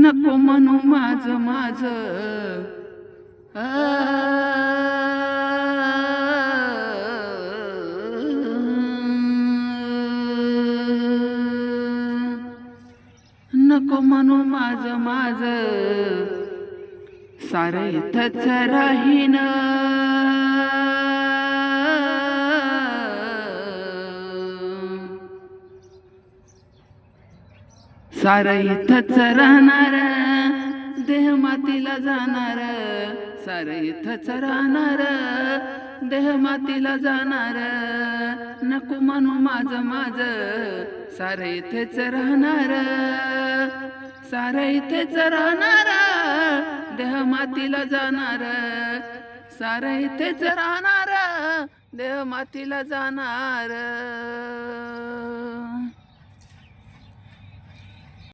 नको म्हणू माझ माझ नको म्हणू माझ माझ सारं इथंच राहीन सारं इथंच राहणार देह मातीला जाणार सारं इथंच राहणार देह मातीला जाणार नको म्हणू माझ माझ सारं इथेच राहणार सारं इथेच राहणार देह मातीला जाणार सारं इथेच राहणार देह मातीला जाणार